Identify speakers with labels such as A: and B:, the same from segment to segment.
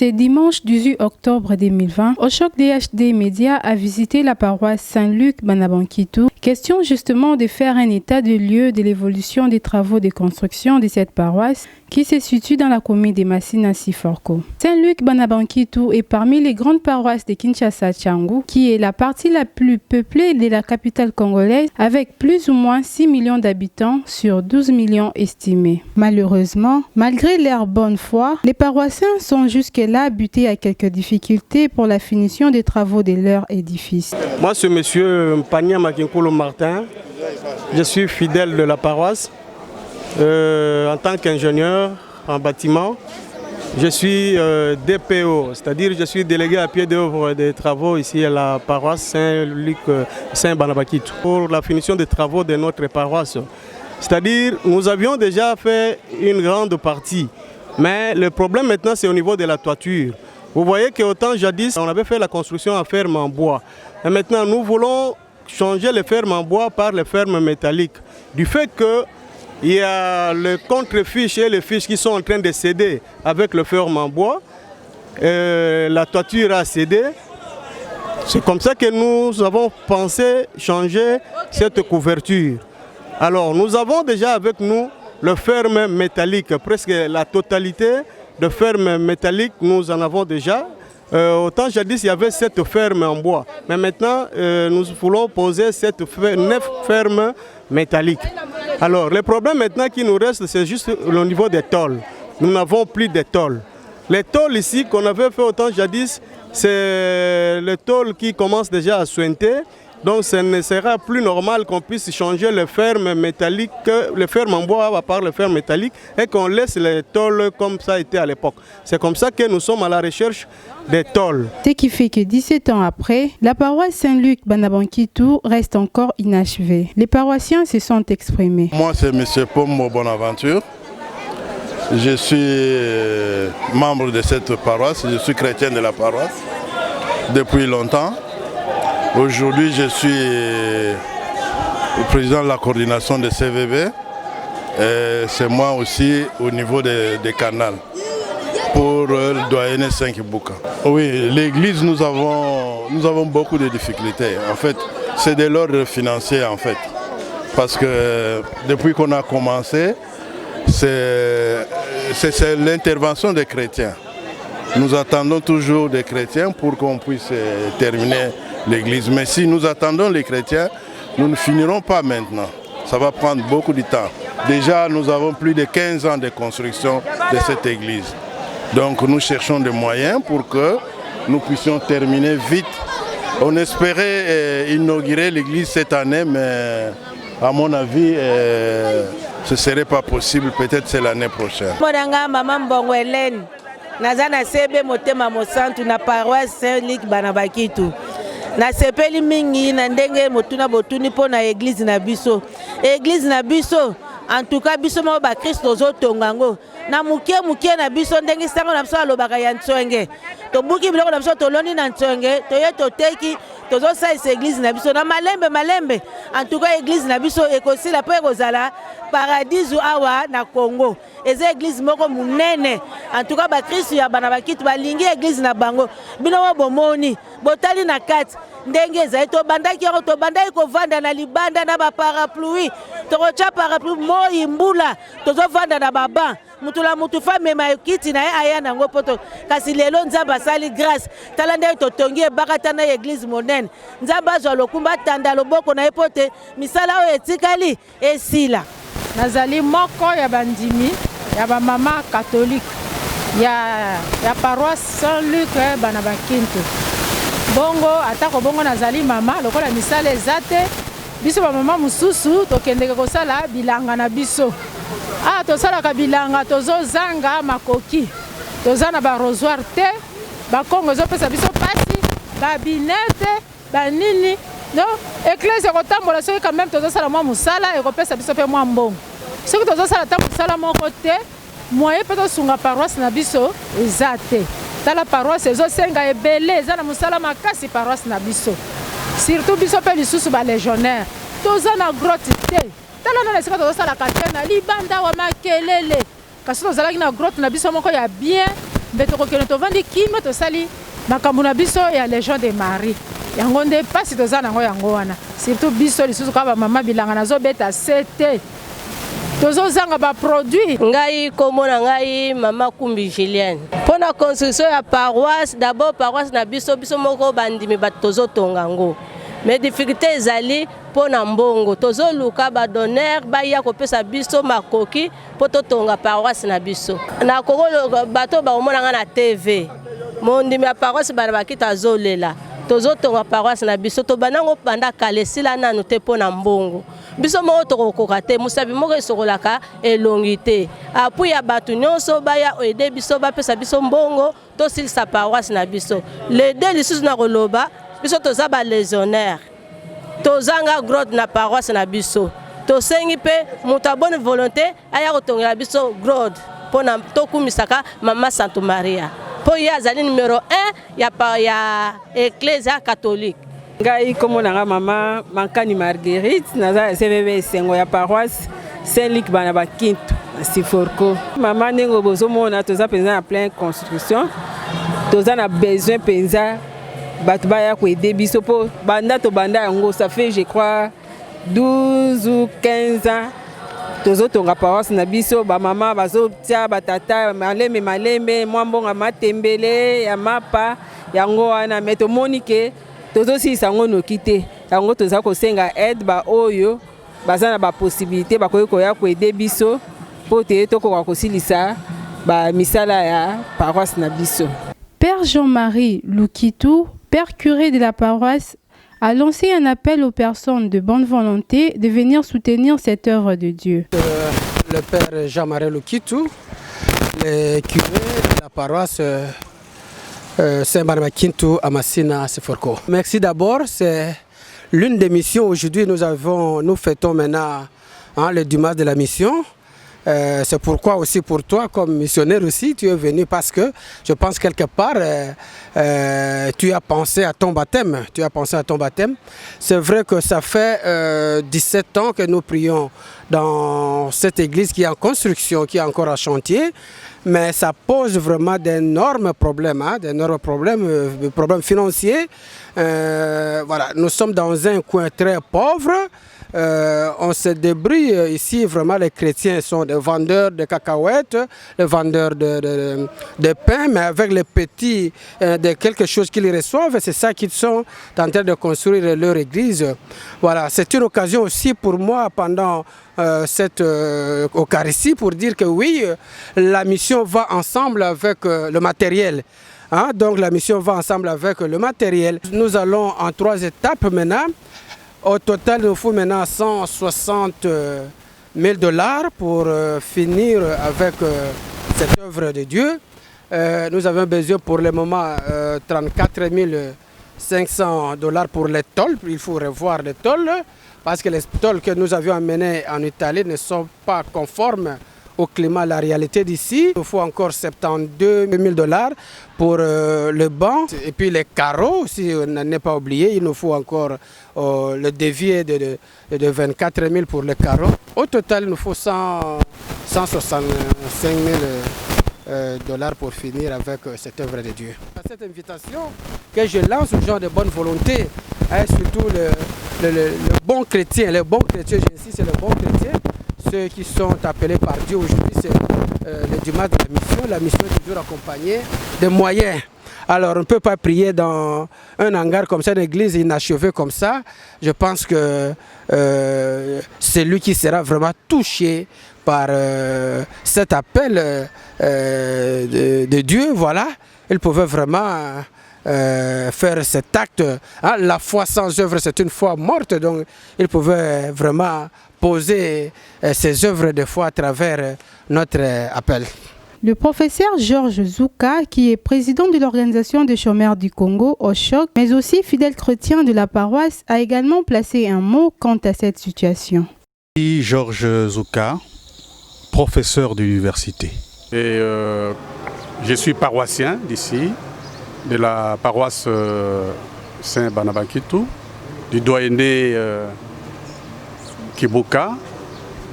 A: C'est dimanche 18 octobre 2020. Au choc DHD Média a visité la paroisse Saint-Luc Banabankitou. Question justement de faire un état de lieu de l'évolution des travaux de construction de cette paroisse qui se situe dans la commune de Masina-Siforko. Saint-Luc Banabankitou est parmi les grandes paroisses de Kinshasa-Tchangou, qui est la partie la plus peuplée de la capitale congolaise, avec plus ou moins 6 millions d'habitants sur 12 millions estimés. Malheureusement, malgré leur bonne foi, les paroissiens sont jusque-là butés à quelques difficultés pour la finition des travaux de leur édifice.
B: Moi, c'est monsieur Mpania Makinkolo Martin. Je suis fidèle de la paroisse. En tant qu'ingénieur en bâtiment, je suis DPO, c'est-à-dire je suis délégué à pied d'œuvre des travaux ici à la paroisse Saint-Luc Saint-Banabankitou pour la finition des travaux de notre paroisse. C'est-à-dire nous avions déjà fait une grande partie, mais le problème maintenant c'est au niveau de la toiture. Vous voyez qu'autant jadis on avait fait la construction en ferme en bois, et maintenant nous voulons changer les fermes en bois par les fermes métalliques. Du fait que il y a le contre-fiche et les fiches qui sont en train de céder avec le ferme en bois. La toiture a cédé. C'est comme ça que nous avons pensé changer cette couverture. Alors nous avons déjà avec nous le ferme métallique. Presque la totalité de fermes métalliques, nous en avons déjà. Autant jadis il y avait cette ferme en bois. Mais maintenant nous voulons poser 9 fermes métalliques. Alors, le problème maintenant qui nous reste, c'est juste au niveau des tôles. Nous n'avons plus de tôles. Les tôles ici qu'on avait fait autant jadis, c'est les tôles qui commencent déjà à suinter. Donc, ce ne sera plus normal qu'on puisse changer les fermes métalliques, les fermes en bois à part les fermes métalliques, et qu'on laisse les tôles comme ça a été à l'époque. C'est comme ça que nous sommes à la recherche des tôles.
A: Ce qui fait que 17 ans après, la paroisse Saint-Luc Banabankitou reste encore inachevée. Les paroissiens se sont exprimés.
C: Moi, c'est M. Pommo Bonaventure. Je suis membre de cette paroisse, je suis chrétien de la paroisse depuis longtemps. Aujourd'hui, je suis le président de la coordination de CVB. C'est moi aussi au niveau des canals pour le doyenné 5 Bouka. Oui, l'église, nous avons beaucoup de difficultés. En fait, c'est de l'ordre financier en fait. Parce que depuis qu'on a commencé, c'est l'intervention des chrétiens. Nous attendons toujours des chrétiens pour qu'on puisse terminer l'église. Mais si nous attendons les chrétiens, nous ne finirons pas maintenant. Ça va prendre beaucoup de temps. Déjà, nous avons plus de 15 ans de construction de cette église. Donc nous cherchons des moyens pour que nous puissions terminer vite. On espérait inaugurer l'église cette année, mais à mon avis, ce ne serait pas possible. Peut-être c'est l'année prochaine.
D: Nazana sebe motema mosantu na paroisse Saint-Luc Banabankitou. Na sepeli mingi na ndenge motuna botuni po na église na biso. Église na biso en tout cas biso mo ba Christ zo tongango. Na muke na biso ndenge sango na biso alobaka ya ntswenge. To buki biloko na biso to loni na ntswenge, to ye to teki tozo sa église na biso na malembe. En tout cas église na biso ekosila pe kozala paradis awa na Congo. Eza église moko munene. En tout cas ba Christ ya Banabankitou balingi église na bango. Bino bomoni, botali na kati. Ndenge ezali to bandaki ko vanda na libanda na ba parapluie. To kocha parapluie moi mbula. Tozo vanda na baba. Mutula mutu femme ma kiti na aya nango poto. Kasi lelo nzamba sali grâce. Tala ndenge to tongi bakata na église monene. Nzamba zo lokumba tanda loboko na epote misala o etikali esila.
E: Nazali moko ya bandimi ya ba mama catholique ya paroisse Saint-Luc Banabankitou. Bongo atako bongo nazali mama lokola misala ezate biso ba mama mususu tokendeke kosala bilanga na biso. Tosala ka bilanga tozozanga makoki. Tozana ba rosoir te ba kongo ezopesa biso pasi ba binete ba nini. Non, église kotambola soki quand même tozosala mwa musala ekopesa biso pe mwa mbongo. Soki tozosala ta musala moko te, moyen pe tosunga paroisse na biso eza te. Tala paroisse ezosenga ebele eza na musala makasi paroisse na biso. Surtout biso pe lisusu ba légionnaire. Toza na grotte te. Tala na esika tozosala ka te na libanda wa makelele. Kasi tozalaki na grotte na biso moko ya bien mbe tokokende tovandi kimia tosali makambo na biso ya Légion de Marie yango nde mpasi toza nango yango wana surtout biso lisusu kaka bamama bilanga nazobeta sete tozozanga baproduit.
F: Ngai komona ngai mama Kumbi Julienne mpona construction ya paroisse. D'abord paroisse na biso moko bandimi bato tozotonga ngo mais difficulté ezali mpona mbongo tozoluka badonner baya kopesa biso makoki mpo totonga paroisse na biso na kokolo bato baomonanga na TV mondimi ya paroisse bana bakita azolela tozotonga paroisse na biso tobanango banda kala esila nanu te mpona mbongo biso moko tokokoka te mosabi moko esokolaka elongi te apui ya bato nyonso baya oede biso bapesa biso mbongo tosilisa paroisse na biso lede lisusu na koloba biso toza ba légionnaire tozanga grotte na paroisse na biso tosengi pe moto bonne volonté aya kotongela biso grotte mpona tokumisaka mama Santo Maria po ye azali numéro 1 ya Ecclesia catholique.
G: Ngai komonanga mama Mankani Marguerite naza CVV esengo ya paroisse Saint-Luc bana bakintu na Siforko. Mama ndenge bozomona toza penza na plein construction toza na besoin penza bato baya koede biso po banda to banda yango ça fait je crois 12 ou 15 ans tozotonga paroisse na biso bamama bazotia batata malembe mwa mbonga matembele ya mapa yango wana me tomoni ke tozosilisa yango noki te yango toza kosenga aide baoyo baza na baposibilité bakoki koya koede biso po te tokoka kosilisa bamisala ya paroisse na biso.
A: Père Jean-Marie Lukitu, père curé de la paroisse, a lancé un appel aux personnes de bonne volonté de venir soutenir cette œuvre de Dieu.
H: Le père Jean-Marie Lukitu, le curé de la paroisse Saint-Banabakintu à Massina, Siforko. Merci d'abord, c'est l'une des missions. Aujourd'hui, nous fêtons maintenant le dimanche de la mission. C'est pourquoi aussi pour toi comme missionnaire aussi tu es venu parce que je pense quelque part tu as pensé à ton baptême. C'est vrai que ça fait 17 ans que nous prions dans cette église qui est en construction, qui est encore en chantier, mais ça pose vraiment d'énormes problèmes, des problèmes financiers. Voilà, nous sommes dans un coin très pauvre. On se débrouille ici, vraiment les chrétiens sont des vendeurs de cacahuètes, des vendeurs de pain, mais avec les petits de quelque chose qu'ils reçoivent, c'est ça qu'ils sont en train de construire leur église. Voilà, c'est une occasion aussi pour moi pendant cette Eucharistie pour dire que oui, la mission va ensemble avec le matériel. Donc la mission va ensemble avec le matériel. Nous allons en 3 étapes maintenant. Au total, il nous faut maintenant 160 000 $ pour finir avec cette œuvre de Dieu. Nous avons besoin pour le moment 34 500 $ pour les tôles. Il faut revoir les tôles parce que les tôles que nous avions amenées en Italie ne sont pas conformes au climat, la réalité d'ici. Il nous faut encore 72 000 $ pour le banc et puis les carreaux, si on n'en est pas oublié, il nous faut encore le dévier de 24 000 pour les carreaux. Au total, il nous faut 165 000 $ pour finir avec cette œuvre de Dieu. Cette invitation que je lance aux gens de bonne volonté, surtout le bon chrétien, j'insiste, c'est le bon chrétien, ceux qui sont appelés par Dieu aujourd'hui, c'est le dimanche de la mission est toujours accompagnée de moyens. Alors on ne peut pas prier dans un hangar comme ça, une église inachevée comme ça. Je pense que c'est lui qui sera vraiment touché par cet appel de Dieu. Voilà, il pouvait vraiment faire cet acte. La foi sans œuvre, c'est une foi morte, donc il pouvait vraiment poser ses œuvres de foi à travers notre appel.
A: Le professeur Georges Zouka, qui est président de l'Organisation des chômeurs du Congo, OCHOC, mais aussi fidèle chrétien de la paroisse, a également placé un mot quant à cette situation.
I: Georges Zouka, professeur d'université. Et je suis paroissien d'ici, de la paroisse Saint-Banabakintu, du doyenné Kibuka,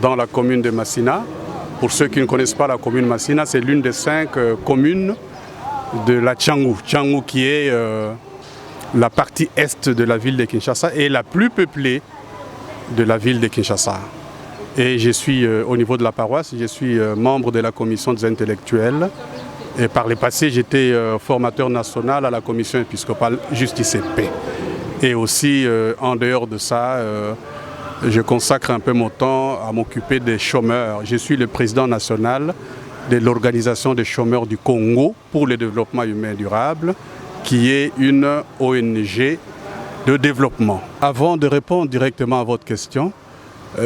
I: dans la commune de Massina. Pour ceux qui ne connaissent pas la commune Massina, c'est l'une des 5 communes de la Tchangou. Tchangou qui est la partie est de la ville de Kinshasa et la plus peuplée de la ville de Kinshasa. Et je suis au niveau de la paroisse, je suis membre de la commission des intellectuels. Et par le passé, j'étais formateur national à la commission épiscopale Justice et Paix. Et aussi, en dehors de ça, je consacre un peu mon temps à m'occuper des chômeurs. Je suis le président national de l'Organisation des chômeurs du Congo pour le développement humain durable, qui est une ONG de développement. Avant de répondre directement à votre question,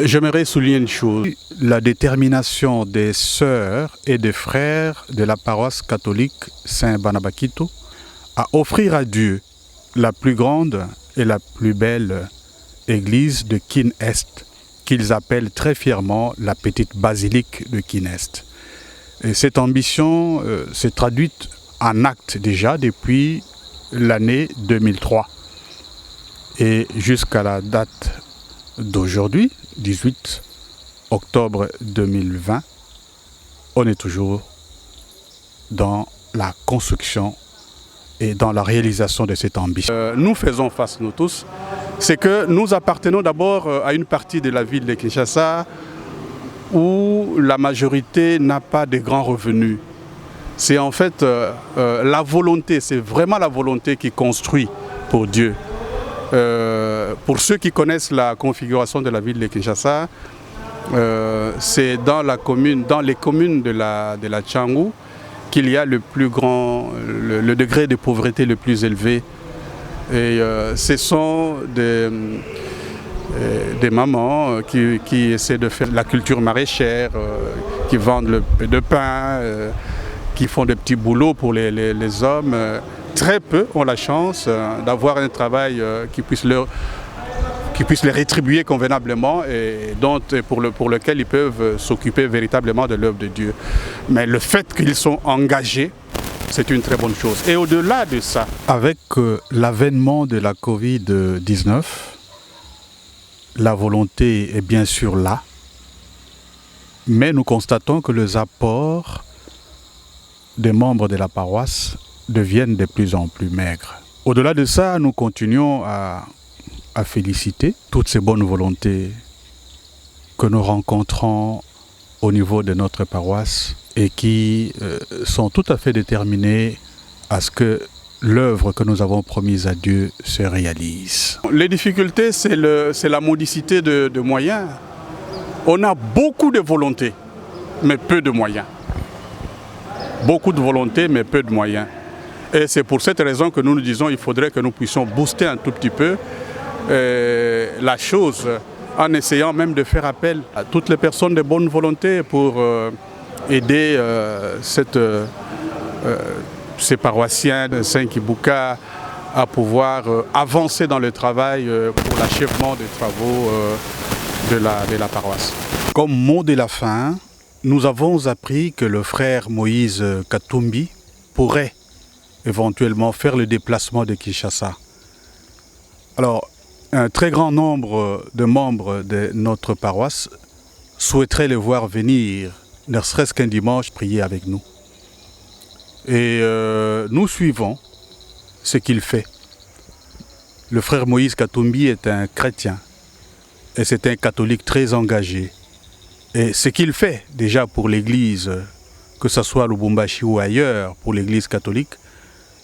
I: j'aimerais souligner une chose. La détermination des sœurs et des frères de la paroisse catholique Saint-Banabakitou à offrir à Dieu la plus grande et la plus belle église de Kin-Est, qu'ils appellent très fièrement la petite basilique de Kin-Est. Et cette ambition s'est traduite en actes déjà depuis l'année 2003. Et jusqu'à la date d'aujourd'hui, 18 octobre 2020, on est toujours dans la construction et dans la réalisation de cette ambition. Nous faisons face, nous tous, c'est que nous appartenons d'abord à une partie de la ville de Kinshasa où la majorité n'a pas de grands revenus. C'est en fait la volonté, c'est vraiment la volonté qui construit pour Dieu. Pour ceux qui connaissent la configuration de la ville de Kinshasa, c'est dans les communes de la Tchangou qu'il y a le degré de pauvreté le plus élevé. Et ce sont des mamans qui essaient de faire la culture maraîchère, qui vendent le peu de pain, qui font des petits boulots pour les hommes. Très peu ont la chance d'avoir un travail qui puisse les rétribuer convenablement et pour lequel ils peuvent s'occuper véritablement de l'œuvre de Dieu. Mais le fait qu'ils sont engagés, c'est une très bonne chose. Et au-delà de ça, avec l'avènement de la Covid-19, la volonté est bien sûr là, mais nous constatons que les apports des membres de la paroisse deviennent de plus en plus maigres. Au-delà de ça, nous continuons à féliciter toutes ces bonnes volontés que nous rencontrons au niveau de notre paroisse et qui sont tout à fait déterminés à ce que l'œuvre que nous avons promise à Dieu se réalise. Les difficultés, c'est la modicité de moyens. On a beaucoup de volonté, mais peu de moyens. Beaucoup de volonté, mais peu de moyens. Et c'est pour cette raison que nous nous disons qu'il faudrait que nous puissions booster un tout petit peu la chose, en essayant même de faire appel à toutes les personnes de bonne volonté pour aider ces paroissiens de Saint-Kibouka à pouvoir avancer dans le travail pour l'achèvement des travaux de la paroisse. Comme mot de la fin, nous avons appris que le frère Moïse Katumbi pourrait éventuellement faire le déplacement de Kinshasa. Alors, un très grand nombre de membres de notre paroisse souhaiteraient le voir venir, ne serait-ce qu'un dimanche, prier avec nous. Et nous suivons ce qu'il fait. Le frère Moïse Katumbi est un chrétien et c'est un catholique très engagé. Et ce qu'il fait déjà pour l'Église, que ce soit à Lubumbashi ou ailleurs, pour l'Église catholique,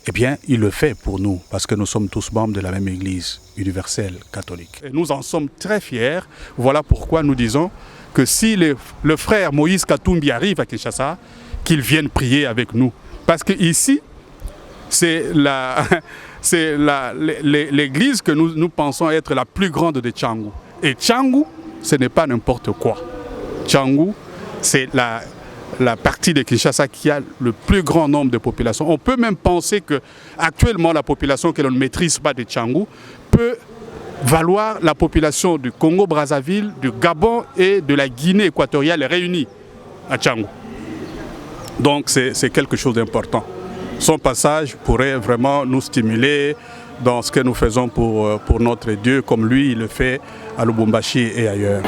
I: eh bien, il le fait pour nous, parce que nous sommes tous membres de la même Église universelle catholique. Et nous en sommes très fiers. Voilà pourquoi nous disons que si le frère Moïse Katumbi arrive à Kinshasa, qu'il vienne prier avec nous. Parce qu'ici, c'est l'église que nous pensons être la plus grande de Tchangou. Et Tchangou, ce n'est pas n'importe quoi. Tchangou, c'est la partie de Kinshasa qui a le plus grand nombre de populations. On peut même penser qu'actuellement, la population que l'on ne maîtrise pas de Tchangou peut valoir la population du Congo-Brazzaville, du Gabon et de la Guinée équatoriale réunis à Tchangou. Donc c'est quelque chose d'important. Son passage pourrait vraiment nous stimuler dans ce que nous faisons pour notre Dieu, comme lui il le fait à Lubumbashi et ailleurs.